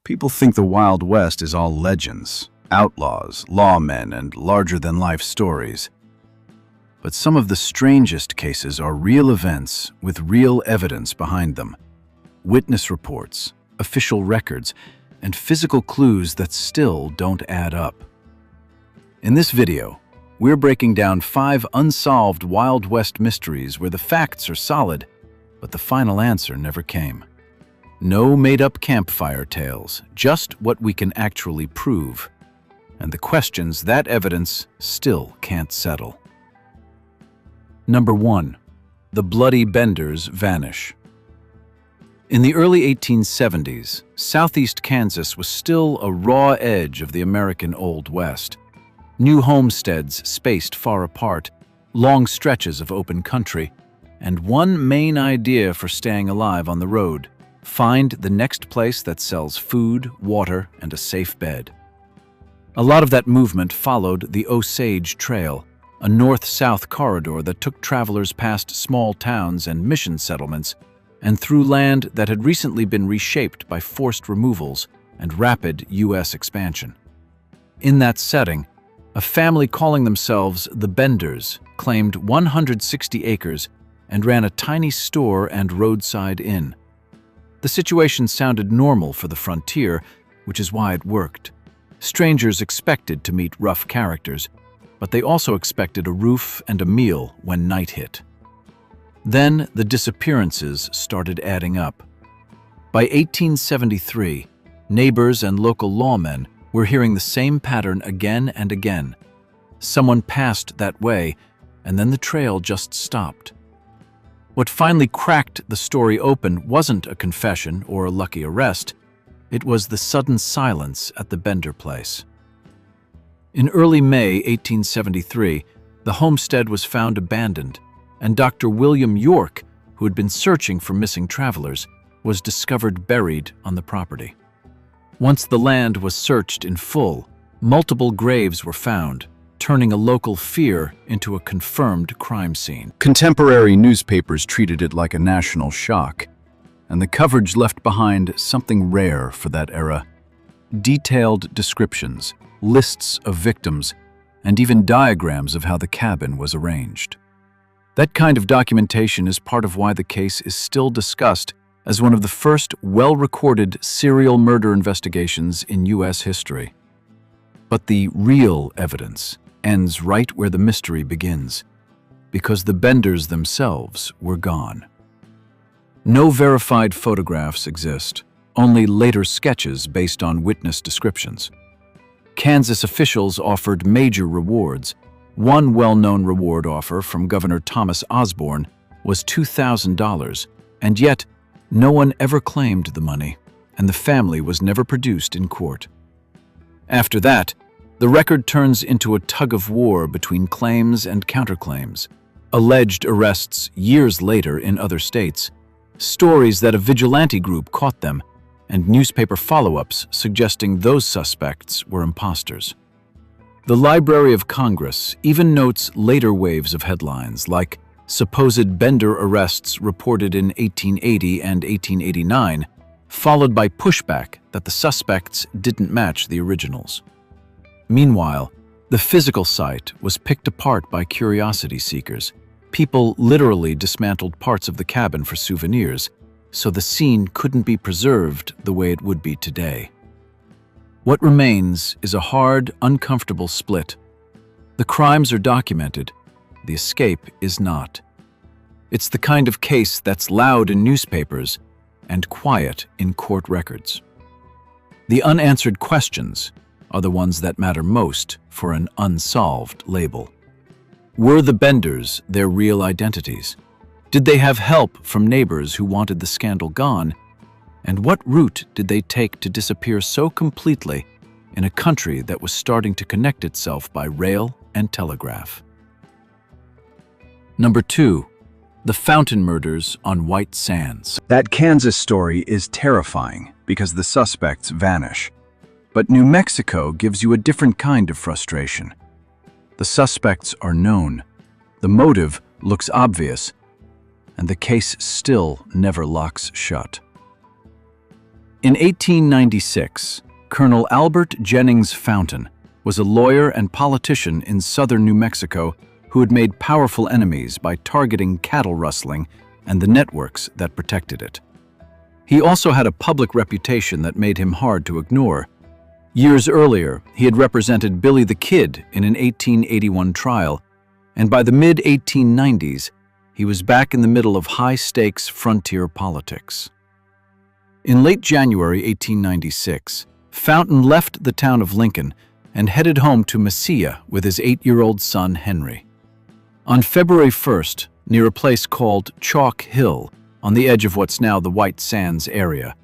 People think the Wild West is all legends, outlaws, lawmen, and larger-than-life stories. But some of the strangest cases are real events with real evidence behind them. Witness reports, official records, and physical clues that still don't add up. In this video, we're breaking down 5 unsolved Wild West mysteries where the facts are solid, but the final answer never came. No made-up campfire tales, just what we can actually prove, and the questions that evidence still can't settle. Number 1. The Bloody Benders vanish. In the early 1870s, southeast Kansas was still a raw edge of the American Old West. New homesteads spaced far apart, long stretches of open country, and one main idea for staying alive on the road: find the next place that sells food, water, and a safe bed. A lot of that movement followed the Osage Trail, a north-south corridor that took travelers past small towns and mission settlements and through land that had recently been reshaped by forced removals and rapid U.S. expansion. In that setting, a family calling themselves the Benders claimed 160 acres and ran a tiny store and roadside inn. The situation sounded normal for the frontier, which is why it worked. Strangers expected to meet rough characters, but they also expected a roof and a meal when night hit. Then the disappearances started adding up. By 1873, neighbors and local lawmen were hearing the same pattern again and again. Someone passed that way, and then the trail just stopped. What finally cracked the story open wasn't a confession or a lucky arrest. It was the sudden silence at the Bender place. In early May 1873, the homestead was found abandoned, and Dr. William York, who had been searching for missing travelers, was discovered buried on the property. Once the land was searched in full, multiple graves were found, turning a local fear into a confirmed crime scene. Contemporary newspapers treated it like a national shock, and the coverage left behind something rare for that era: detailed descriptions, lists of victims, and even diagrams of how the cabin was arranged. That kind of documentation is part of why the case is still discussed as one of the first well-recorded serial murder investigations in U.S. history. But the real evidence ends right where the mystery begins, because the Benders themselves were gone. No verified photographs exist, only later sketches based on witness descriptions. Kansas officials offered major rewards. One well-known reward offer from Governor Thomas Osborne was $2,000, and yet no one ever claimed the money, and the family was never produced in court. After that, the record turns into a tug-of-war between claims and counterclaims, alleged arrests years later in other states, stories that a vigilante group caught them, and newspaper follow-ups suggesting those suspects were imposters. The Library of Congress even notes later waves of headlines like supposed Bender arrests reported in 1880 and 1889, followed by pushback that the suspects didn't match the originals. Meanwhile, the physical site was picked apart by curiosity seekers. People literally dismantled parts of the cabin for souvenirs, so the scene couldn't be preserved the way it would be today. What remains is a hard, uncomfortable split. The crimes are documented, the escape is not. It's the kind of case that's loud in newspapers and quiet in court records. The unanswered questions are the ones that matter most for an unsolved label. Were the Benders their real identities? Did they have help from neighbors who wanted the scandal gone? And what route did they take to disappear so completely in a country that was starting to connect itself by rail and telegraph? Number 2. The Fountain Murders on White Sands. That Kansas story is terrifying because the suspects vanish. But New Mexico gives you a different kind of frustration. The suspects are known, the motive looks obvious, and the case still never locks shut. In 1896, Colonel Albert Jennings Fountain was a lawyer and politician in southern New Mexico who had made powerful enemies by targeting cattle rustling and the networks that protected it. He also had a public reputation that made him hard to ignore. Years earlier, he had represented Billy the Kid in an 1881 trial, and by the mid-1890s, he was back in the middle of high-stakes frontier politics. In late January 1896, Fountain left the town of Lincoln and headed home to Mesilla with his 8-year-old son Henry. On February 1st, near a place called Chalk Hill, on the edge of what's now the White Sands area,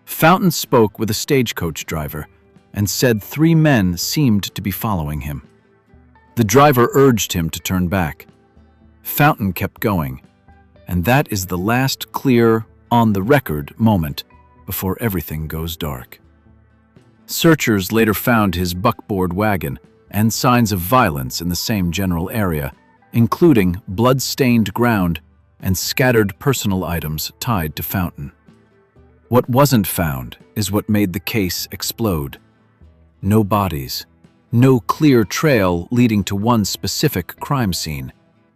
Fountain spoke with a stagecoach driver and said 3 men seemed to be following him. The driver urged him to turn back. Fountain kept going, and that is the last clear, on-the-record moment before everything goes dark. Searchers later found his buckboard wagon and signs of violence in the same general area, including blood-stained ground and scattered personal items tied to Fountain. What wasn't found is what made the case explode. No bodies, no clear trail leading to one specific crime scene,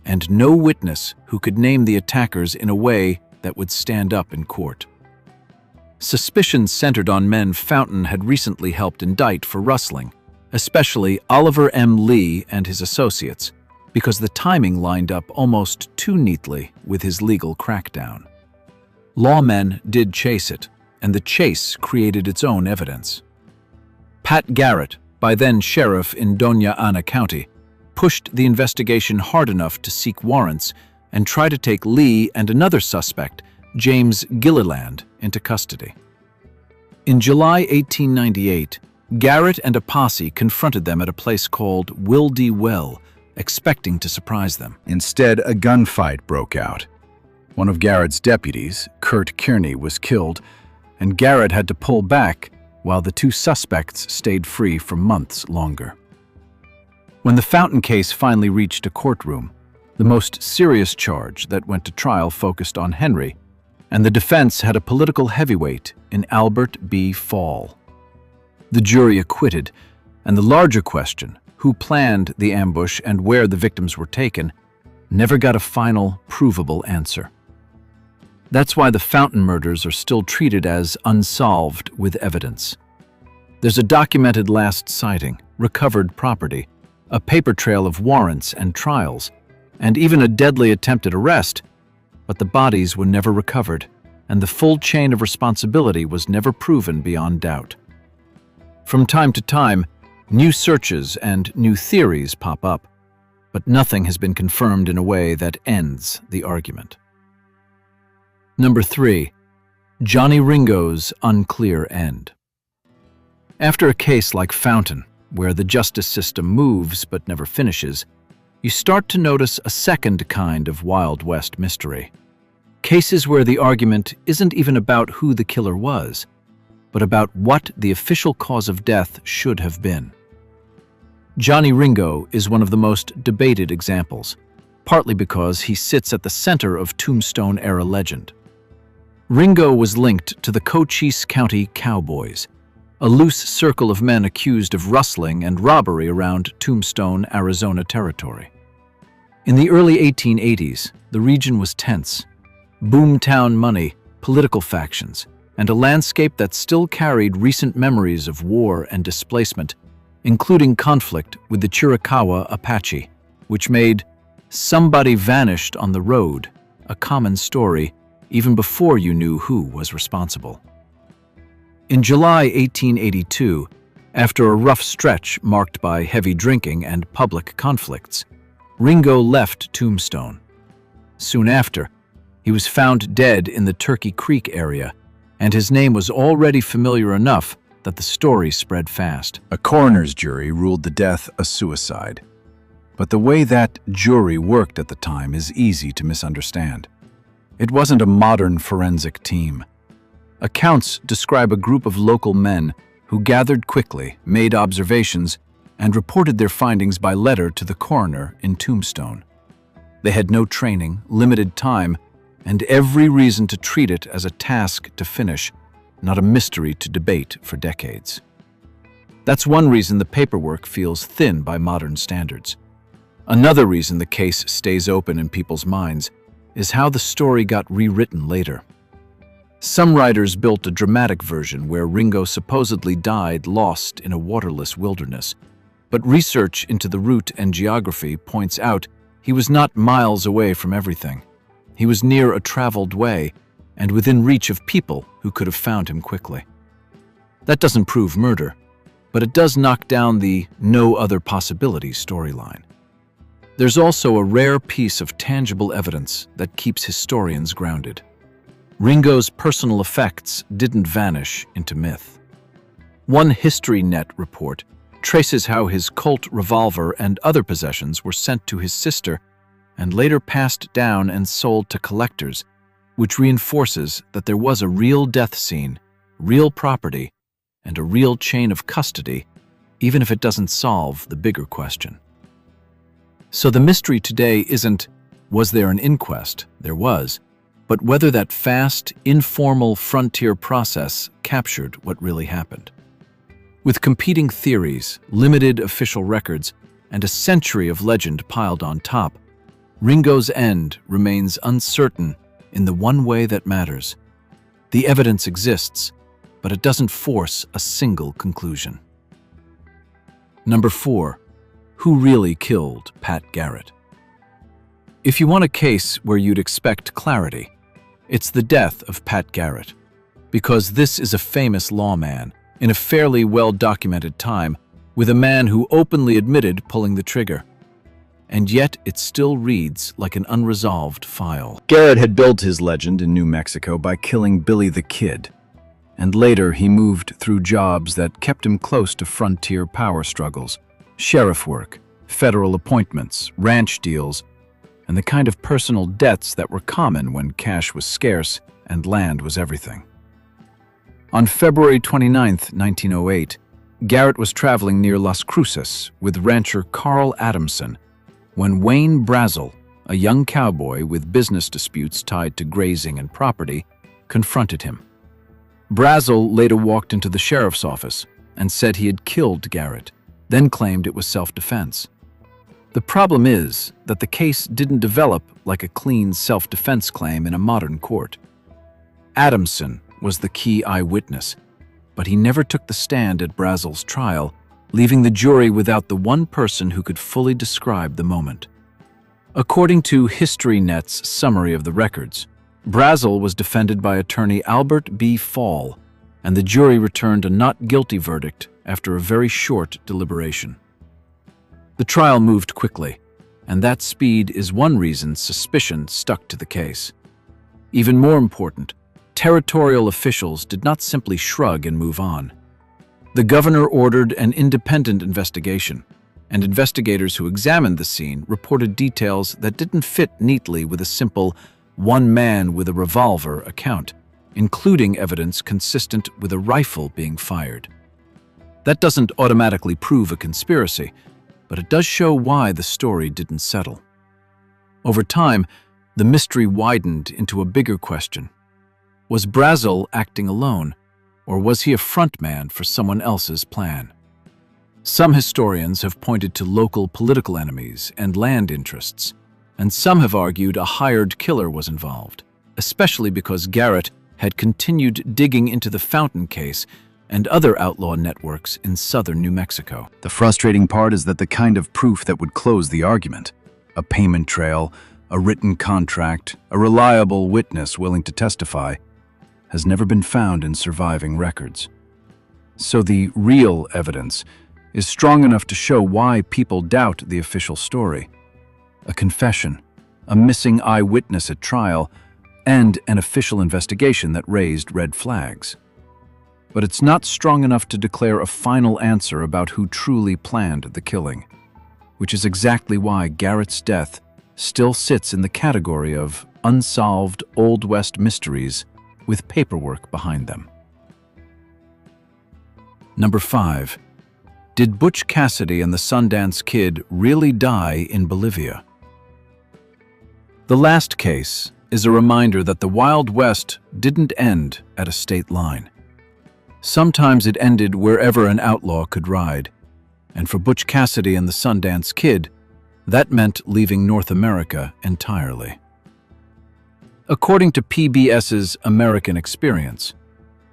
and no witness who could name the attackers in a way that would stand up in court. Suspicions centered on men Fountain had recently helped indict for rustling, especially Oliver M. Lee and his associates, because the timing lined up almost too neatly with his legal crackdown. Lawmen did chase it, and the chase created its own evidence. Pat Garrett, by then sheriff in Doña Ana County, pushed the investigation hard enough to seek warrants and try to take Lee and another suspect, James Gilliland, into custody. In July 1898, Garrett and a posse confronted them at a place called Wildy Well, expecting to surprise them. Instead, a gunfight broke out. One of Garrett's deputies, Kurt Kearney, was killed, and Garrett had to pull back while the 2 suspects stayed free for months longer. When the Fountain case finally reached a courtroom, the most serious charge that went to trial focused on Henry, and the defense had a political heavyweight in Albert B. Fall. The jury acquitted, and the larger question, who planned the ambush and where the victims were taken, never got a final, provable answer. That's why the Fountain murders are still treated as unsolved with evidence. There's a documented last sighting, recovered property, a paper trail of warrants and trials, and even a deadly attempted arrest, but the bodies were never recovered, and the full chain of responsibility was never proven beyond doubt. From time to time, new searches and new theories pop up, but nothing has been confirmed in a way that ends the argument. Number 3. Johnny Ringo's unclear end. After a case like Fountain, where the justice system moves but never finishes, you start to notice a second kind of Wild West mystery. Cases where the argument isn't even about who the killer was, but about what the official cause of death should have been. Johnny Ringo is one of the most debated examples, partly because he sits at the center of Tombstone-era legend. Ringo was linked to the Cochise County Cowboys, a loose circle of men accused of rustling and robbery around Tombstone, Arizona territory. In the early 1880s, the region was tense. Boomtown money, political factions, and a landscape that still carried recent memories of war and displacement, including conflict with the Chiricahua Apache, which made "somebody vanished on the road" a common story even before you knew who was responsible. In July 1882, after a rough stretch marked by heavy drinking and public conflicts, Ringo left Tombstone. Soon after, he was found dead in the Turkey Creek area, and his name was already familiar enough that the story spread fast. A coroner's jury ruled the death a suicide. But the way that jury worked at the time is easy to misunderstand. It wasn't a modern forensic team. Accounts describe a group of local men who gathered quickly, made observations, and reported their findings by letter to the coroner in Tombstone. They had no training, limited time, and every reason to treat it as a task to finish, not a mystery to debate for decades. That's one reason the paperwork feels thin by modern standards. Another reason the case stays open in people's minds is how the story got rewritten later. Some writers built a dramatic version where Ringo supposedly died lost in a waterless wilderness, but research into the route and geography points out he was not miles away from everything. He was near a traveled way and within reach of people who could have found him quickly. That doesn't prove murder, but it does knock down the no other possibility storyline. There's also a rare piece of tangible evidence that keeps historians grounded. Ringo's personal effects didn't vanish into myth. One HistoryNet report traces how his Colt revolver and other possessions were sent to his sister and later passed down and sold to collectors, which reinforces that there was a real death scene, real property, and a real chain of custody, even if it doesn't solve the bigger question. So the mystery today isn't, was there an inquest? There was, but whether that fast, informal frontier process captured what really happened. With competing theories, limited official records, and a century of legend piled on top, Ringo's end remains uncertain in the one way that matters. The evidence exists, but it doesn't force a single conclusion. Number 4. Who really killed Pat Garrett? If you want a case where you'd expect clarity, it's the death of Pat Garrett, because this is a famous lawman in a fairly well-documented time with a man who openly admitted pulling the trigger. And yet it still reads like an unresolved file. Garrett had built his legend in New Mexico by killing Billy the Kid, and later he moved through jobs that kept him close to frontier power struggles, sheriff work, federal appointments, ranch deals, and the kind of personal debts that were common when cash was scarce and land was everything. On February 29, 1908, Garrett was traveling near Las Cruces with rancher Carl Adamson when Wayne Brazel, a young cowboy with business disputes tied to grazing and property, confronted him. Brazel later walked into the sheriff's office and said he had killed Garrett, then claimed it was self-defense. The problem is that the case didn't develop like a clean self-defense claim in a modern court. Adamson was the key eyewitness, but he never took the stand at Brazel's trial, leaving the jury without the one person who could fully describe the moment. According to HistoryNet's summary of the records, Brazel was defended by attorney Albert B. Fall, and the jury returned a not guilty verdict after a very short deliberation. The trial moved quickly, and that speed is one reason suspicion stuck to the case. Even more important, territorial officials did not simply shrug and move on. The governor ordered an independent investigation, and investigators who examined the scene reported details that didn't fit neatly with a simple "one man with a revolver" account, including evidence consistent with a rifle being fired. That doesn't automatically prove a conspiracy, but it does show why the story didn't settle. Over time, the mystery widened into a bigger question. Was Brazel acting alone, or was he a frontman for someone else's plan? Some historians have pointed to local political enemies and land interests, and some have argued a hired killer was involved, especially because Garrett had continued digging into the Fountain case and other outlaw networks in southern New Mexico. The frustrating part is that the kind of proof that would close the argument, a payment trail, a written contract, a reliable witness willing to testify, has never been found in surviving records. So the real evidence is strong enough to show why people doubt the official story. A confession, a missing eyewitness at trial, and an official investigation that raised red flags. But it's not strong enough to declare a final answer about who truly planned the killing, which is exactly why Garrett's death still sits in the category of unsolved Old West mysteries with paperwork behind them. Number 5. Did Butch Cassidy and the Sundance Kid really die in Bolivia? The last case is a reminder that the Wild West didn't end at a state line. Sometimes it ended wherever an outlaw could ride, and for Butch Cassidy and the Sundance Kid, that meant leaving North America entirely. According to PBS's American Experience,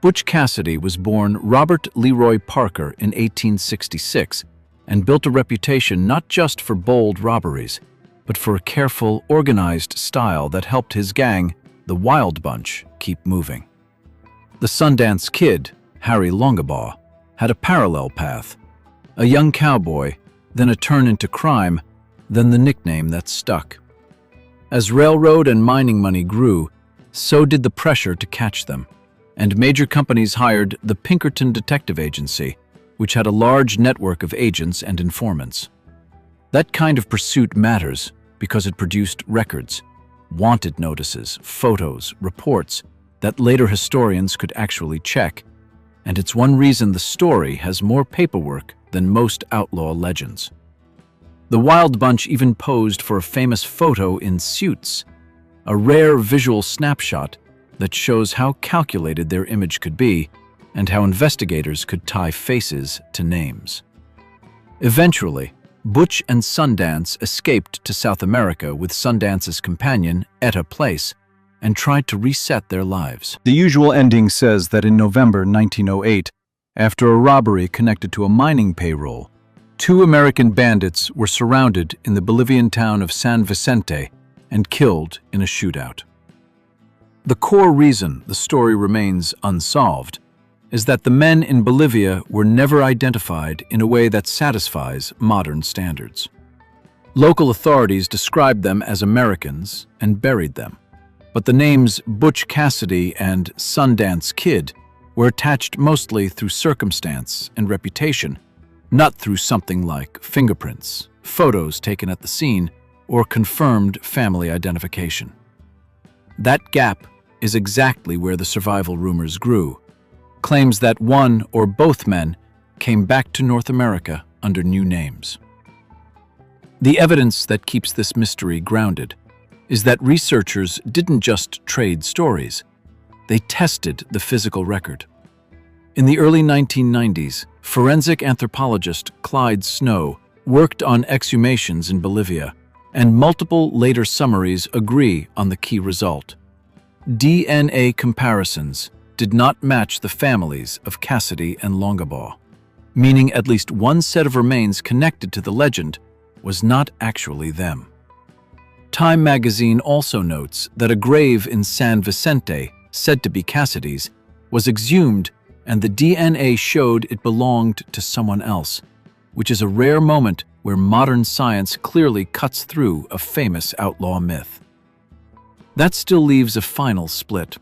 Butch Cassidy was born Robert Leroy Parker in 1866 and built a reputation not just for bold robberies, but for a careful, organized style that helped his gang, the Wild Bunch, keep moving. The Sundance Kid, Harry Longabaugh, had a parallel path: a young cowboy, then a turn into crime, then the nickname that stuck. As railroad and mining money grew, so did the pressure to catch them, and major companies hired the Pinkerton Detective Agency, which had a large network of agents and informants. That kind of pursuit matters because it produced records, wanted notices, photos, reports that later historians could actually check, and it's one reason the story has more paperwork than most outlaw legends. The Wild Bunch even posed for a famous photo in suits, a rare visual snapshot that shows how calculated their image could be and how investigators could tie faces to names. Eventually, Butch and Sundance escaped to South America with Sundance's companion, Etta Place, and tried to reset their lives. The usual ending says that in November 1908, after a robbery connected to a mining payroll, 2 American bandits were surrounded in the Bolivian town of San Vicente and killed in a shootout. The core reason the story remains unsolved is that the men in Bolivia were never identified in a way that satisfies modern standards. Local authorities described them as Americans and buried them, but the names Butch Cassidy and Sundance Kid were attached mostly through circumstance and reputation, not through something like fingerprints, photos taken at the scene, or confirmed family identification. That gap is exactly where the survival rumors grew. Claims that one or both men came back to North America under new names. The evidence that keeps this mystery grounded is that researchers didn't just trade stories, they tested the physical record. In the early 1990s, forensic anthropologist Clyde Snow worked on exhumations in Bolivia, and multiple later summaries agree on the key result. DNA comparisons did not match the families of Cassidy and Longabaugh, meaning at least one set of remains connected to the legend was not actually them. Time magazine also notes that a grave in San Vicente, said to be Cassidy's, was exhumed and the DNA showed it belonged to someone else, which is a rare moment where modern science clearly cuts through a famous outlaw myth. That still leaves a final split.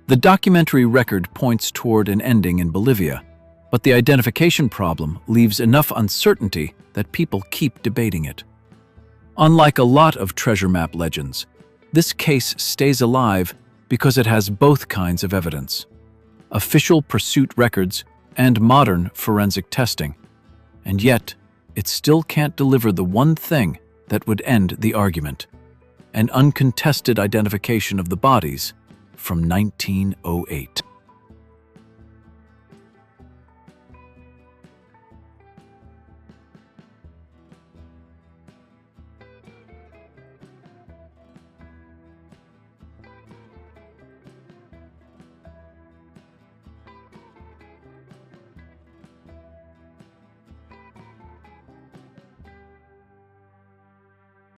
The documentary record points toward an ending in Bolivia, but the identification problem leaves enough uncertainty that people keep debating it. Unlike a lot of treasure map legends, this case stays alive because it has both kinds of evidence: official pursuit records and modern forensic testing. And yet, it still can't deliver the one thing that would end the argument: an uncontested identification of the bodies from 1908.